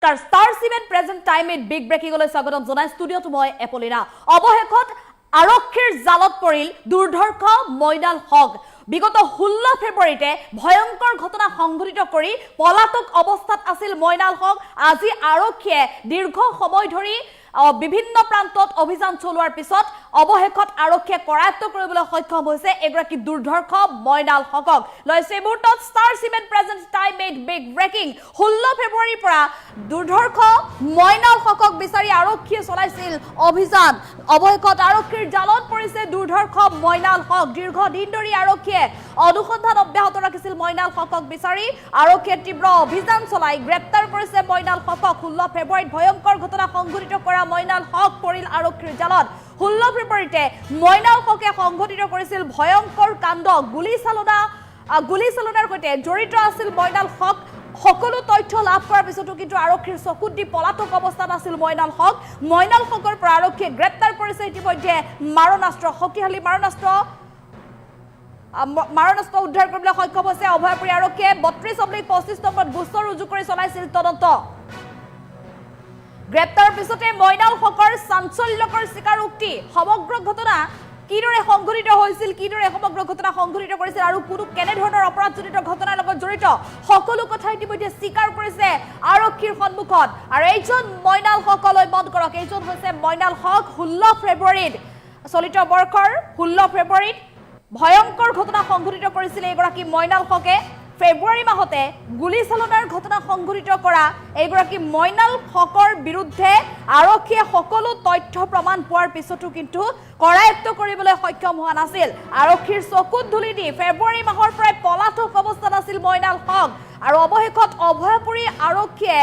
Star Cement present time in big breaking ole swagotam janai studio to moi Epolina অবশেষত আৰক্ষীৰ জালত পৰিল দুৰ্ধৰ্ষ মইনাল হক বিগত 16 ফেব্ৰুৱাৰীতে ভয়ংকৰ ঘটনা সংঘটিত কৰি পলাতক অৱস্থাত আছিল মইনাল হক আজি আৰক্ষীয়ে দীৰ্ঘ সময় ধৰি বিভিন্ন প্ৰান্তত অভিযান চলোৱাৰ পিছত অবশেষত আৰক্ষীয়ে কৰায়ত্ব কৰিবলৈ সক্ষম হৈছে এগৰাকী দুৰ্ধৰ্ষ মইনাল হকক লৈছে মুহূৰ্তত star cement present time made big breaking 16 ফেব্ৰুৱাৰীৰ পৰা দুৰ্ধৰ্ষ মইনাল হকক বিচাৰি আৰক্ষীয়ে চলাইছিল অভিযান অবশেষত আৰক্ষীৰ জালত পৰিছে দুৰ্ধৰ্ষ মইনাল হক দীৰ্ঘদিন ধৰি আৰক্ষীয়ে অনুসন্ধান অব্যাহত ৰাখিছিল মইনাল হকক বিচাৰি আৰক্ষীয়ে তীব্ৰ অভিযান চলাই গ্ৰেপ্তাৰ কৰিছে মইনাল হকক 16 ফেব্ৰুৱাৰীত ভয়ংকৰ ঘটনা সংঘটিত কৰা মইনাল হক পৰিল আৰক্ষীৰ জালত 16 ফেব্ৰুৱাৰীতে মইনাল হকে সংঘটিত কৰিছিল ভয়ংকৰ কাণ্ড গুলীচালনাৰ সৈতে জড়িত আছিল মইনাল হক সকলো তথ্য লাভ কৰাৰ পিছতো কিন্তু আৰক্ষীৰ চকুত দি পলাতক অৱস্থাত আছিল মইনাল হকৰ পৰা আৰক্ষীয়ে গ্ৰেপ্তাৰ কৰিছে ইতিমধ্যে মাৰণাস্ত্ৰ শক্তিশালী মাৰণাস্ত্ৰ উদ্ধাৰ কৰিবলৈ সক্ষম হৈছে অভয়পুৰী আৰক্ষীয়ে 32/25 নম্বৰত গোচৰ ৰুজু কৰি চলাইছিল তদন্ত গ্ৰেপ্তাৰ পিছতে মইনাল হকৰ চাঞ্চল্যকৰ স্বীকাৰোক্তি সমগ্ৰ ঘটনা কিদৰে সংঘটিত হৈছিল কিদৰে সমগ্ৰ ঘটনা সংঘটিত কৰিছিল আৰু কোনো কেনে ধৰণৰ অপৰাধজনিত ঘটনাৰ লগত জড়িত সকলো কথা ইতিমধ্যে স্বীকাৰ কৰিছে আৰক্ষীৰ সন্মুখত আৰু এইজন মইনাল হকলৈ মন কৰক এইজন হৈছে মইনাল হক 16 ফেব্ৰুৱাৰীত চলিত বৰ্ষৰ 16 ফেব্ৰুৱাৰীত ভয়ংকৰ ঘটনা সংঘটিত কৰিছিল এগৰাকী মইনাল হকে ফেব্ৰুৱাৰী মাহতে গুলীচালনাৰ ঘটনা সংঘটিত কৰা এগৰাকী মইনাল হকৰ বিৰুদ্ধে আৰক্ষীয়ে সকলো তথ্য প্ৰমাণ পোৱাৰ পিছতো কিন্তু কৰায়ত্ব কৰিবলৈ সক্ষম হোৱা নাছিল আৰক্ষীৰ চকুত ধুলি দি ফেব্ৰুৱাৰী মাহৰ প্ৰায় পলাতক অৱস্থাত আছিল মইনাল হক আৰু অৱশেষত অভয়পুৰী আৰক্ষীয়ে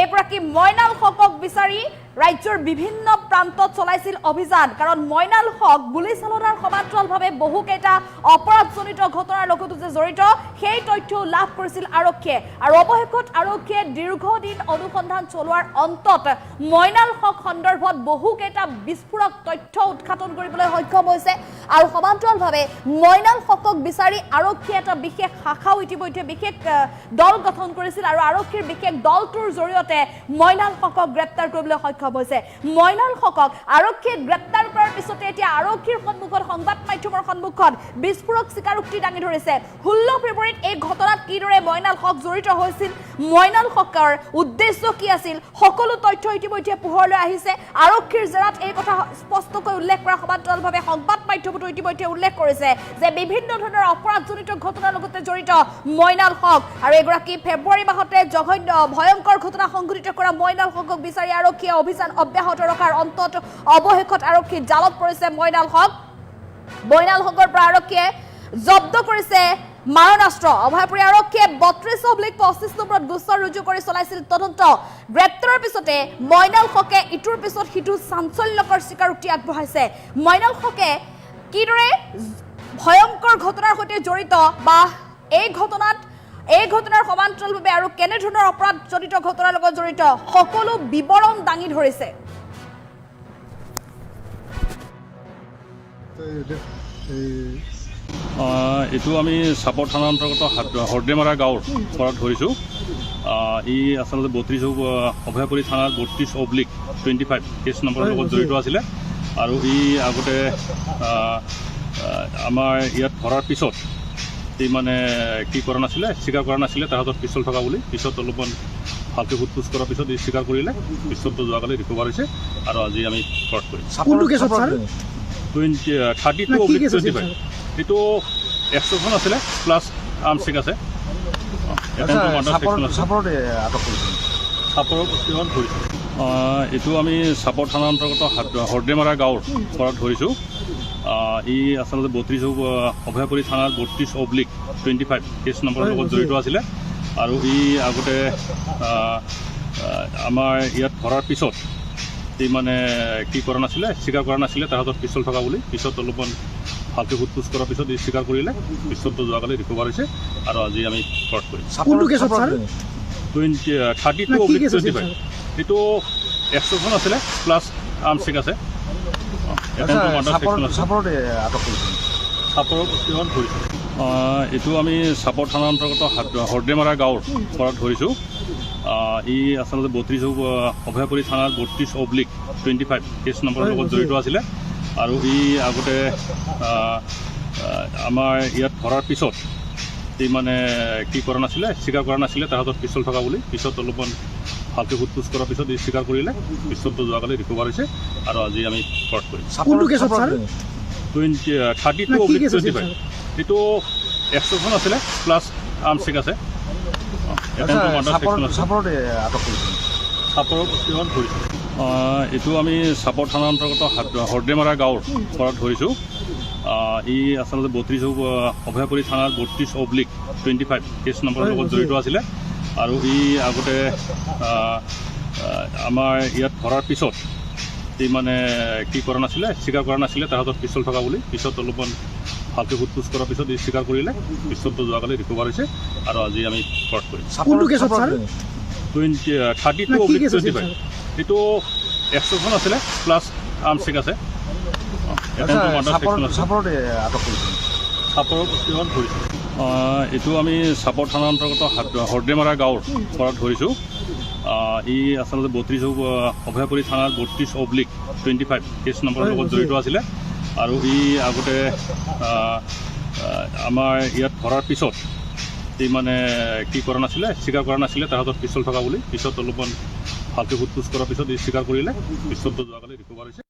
এগৰাকী মইনাল হকক বিচাৰি ৰাজ্যৰ বিভিন্ন প্ৰান্তত চলাইছিল অভিযান কাৰণ মইনাল হক গুলীচালনাৰ সমান্তৰালভাৱে বহুকেইটা অপৰাধজনিত ঘটনাৰ লগতো যে জড়িত সেই তথ্য লাভ কৰিছিল আৰক্ষীয়ে আৰু অৱশেষত আৰক্ষীয়ে দীৰ্ঘদিন অনুসন্ধান চলোৱাৰ অন্তত মইনাল হক সন্দৰ্ভত বহুকেইটা বিস্ফোৰক তথ্য উৎঘাটন কৰিবলৈ সক্ষম হৈছে আৰু সমান্তৰালভাৱে মইনাল হকক বিচাৰি আৰক্ষীয়ে এটা বিশেষ শাখাও ইতিমধ্যে বিশেষ দল গঠন কৰিছিল আৰু আৰক্ষীৰ বিশেষ দলটোৰ জৰিয়তে মইনাল হকক গ্ৰেপ্তাৰ কৰিবলৈ সক্ষম হৈছে মইনাল হকক আৰক্ষীয়ে গ্ৰেপ্তাৰ কৰাৰ পিছতে এতিয়া আৰক্ষীৰ সন্মুখত সংবাদ মাধ্যমৰ সন্মুখত বিস্ফোৰক স্বীকাৰোক্তি দাঙি ধৰিছে 16 ফেব্ৰুৱাৰীত এই ঘটনাত কিদৰে মইনাল হক জড়িত হৈছিল মইনাল হকৰ উদ্দেশ্য কি আছিল সকলো তথ্য ইতিমধ্যে পোহৰলৈ আহিছে আৰক্ষীৰ জেৰাত এই কথা স্পষ্টকৈ উল্লেখ কৰা সমান্তৰালভাৱে সংবাদ মাধ্যমতো ইতিমধ্যে উল্লেখ কৰিছে যে বিভিন্ন ধৰণৰ অপৰাধজনিত ঘটনাৰ লগতে জড়িত মইনাল হক আৰু এগৰাকী ফেব্ৰুৱাৰী মাহতে জঘন্য ভয়ংকৰ ঘটনা সংঘটিত কৰা মইনাল হকক বিচাৰি আৰক্ষীয়ে অভিযান অব্যাহত ৰখাৰ অন্তত অৱশেষত আৰক্ষীৰ জালত পৰিছে মইনাল হকৰ পৰা আৰক্ষীয়ে জব্দ কৰিছে মাৰণাস্ত্ৰ অভয়পুৰী আৰক্ষীয়ে 32/25 নম্বৰত গোচৰ ৰুজু কৰি চলাইছিল তদন্ত গ্ৰেপ্তাৰৰ পিছতে মইনাল হকে ইটোৰ পিছত সিটো চাঞ্চল্যকৰ স্বীকাৰোক্তি আগবঢ়াইছে মইনাল হকে কিদৰে ভয়ংকৰ ঘটনাৰ সৈতে জড়িত বা এই ঘটনাৰ সমান্তৰালভাৱে আৰু কেনে ধৰণৰ অপৰাধজনিত ঘটনাৰ লগত জড়িত সকলো বিৱৰণ দাঙি ধৰিছে এইটো আমি চাপৰ থানাৰ অন্তৰ্গত হৰদেমাৰা গাঁৱৰ পৰা ধৰিছোঁ ই আচলতে 32 অভয়পুৰী থানাৰ 32/25 কেছ নম্বৰৰ লগত জড়িত আছিলে আৰু ই আগতে আমাৰ ইয়াত ধৰাৰ পিছত এই মানে কি কৰা নাছিলে স্বীকাৰ কৰা নাছিলে তাহাঁতৰ পিষ্টল থকা বুলি পিছত অলপমান ভালকৈ সোধ-পোছ কৰাৰ পিছত ই স্বীকাৰ কৰিলে পিষ্টলটো যোৱাকালি ৰিকভাৰ হৈছে আৰু আজি আমি কৰ্ট কৰিম 32/25 এইটো 100খন আছিলে প্লাছ আৰ্মছ চেক আছে এইটো আমি চাপৰ থানাৰ অন্তৰ্গত হৰদেমাৰা গাঁৱৰ পৰা ধৰিছোঁ ই আচলতে 32 অভয়পুৰী থানাৰ 32/25 কেছ নম্বৰৰ লগত জড়িত আছিলে আৰু ই আগতে আমাৰ ইয়াত ধৰাৰ পিছত এই মানে কি কৰা নাছিলে স্বীকাৰ কৰা নাছিলে তাহাঁতৰ পিষ্টল থকা বুলি পিছত অলপমান ভালকৈ সোধ-পোছ কৰাৰ পিছত ই স্বীকাৰ কৰিলে পিষ্টলটো যোৱাকালি ৰিকভাৰ হৈছে আৰু আজি আমি কৰ্ট কৰিম 32/25 এইটো 100খন আছিলে প্লাছ আৰ্মছ চেক আছে এইটো আমি চাপৰ থানাৰ অন্তৰ্গত হৰদেমাৰা গাঁৱৰ পৰা ধৰিছোঁ ই আচলতে 32 অভয়াপুৰী থানাৰ 32/25 কেছ নম্বৰৰ লগত জড়িত আছিলে আৰু ই আগতে আমাৰ ইয়াত ধৰাৰ পিছত ই মানে কি কৰা নাছিলে, স্বীকাৰ কৰা নাছিলে তাৰ হাতত পিষ্টল থকা বুলি। পিছত অলপমান ভালকৈ সোধ-পোছ কৰাৰ পিছত ই স্বীকাৰ কৰিলে। পিষ্টলটো যোৱাকালি ৰিকভাৰ হৈছে আৰু আজি আমি কৰ্ট কৰিম। কোনটো কেছত ছাৰ? 32/25 এইটো এক্সট্ৰকশ্যন আছিলে প্লাছ আৰ্মছ চেক আছে। এইটো আমি চাপৰ থানাৰ অন্তৰ্গত হৰ্দেমাৰা গাঁৱৰ পৰা ধৰিছোঁ। ই আচলতে 32 অভয়াপুৰী থানাৰ 32/25 কেছ নম্বৰৰ লগত জড়িত আছিলে আৰু ই আগতে আমাৰ ইয়াত ধৰাৰ পিছত ই মানে কি কৰা নাছিলে, স্বীকাৰ কৰা নাছিলে তাৰ হাতত পিষ্টল থকা বুলি। পিছত অলপমান ভালকৈ সোধ-পোছ কৰাৰ পিছত ই স্বীকাৰ কৰিলে। পিষ্টলটো যোৱাকালি ৰিকভাৰ হৈছে আৰু আজি আমি কৰ্ট কৰিম। কোনটো কেছত ছাৰ? 32/25 এইটো এক্সট্ৰকশ্যন আছিলে প্লাছ আৰ্মছ চেক আছে। এইটো আমি চাপৰ থানাৰ অন্তৰ্গত হৰ্দেমাৰা গাঁৱৰ পৰা ধৰিছোঁ। ই আচলতে 32 অভয়াপুৰী থানাৰ 32/25 কেছ নম্বৰৰ লগত জড়িত আছিলে আৰু ই আগতে আমাৰ ইয়াত ধৰাৰ পিছত ই মানে কি কৰা নাছিলে, স্বীকাৰ কৰা নাছিলে তাৰ হাতত পিষ্টল থকা বুলি। পিছত অলপমান ভালকৈ সোধ-পোছ কৰাৰ পিছত ই স্বীকাৰ কৰিলে। পিষ্টলটো যোৱাকালি ৰিকভাৰ হৈছে।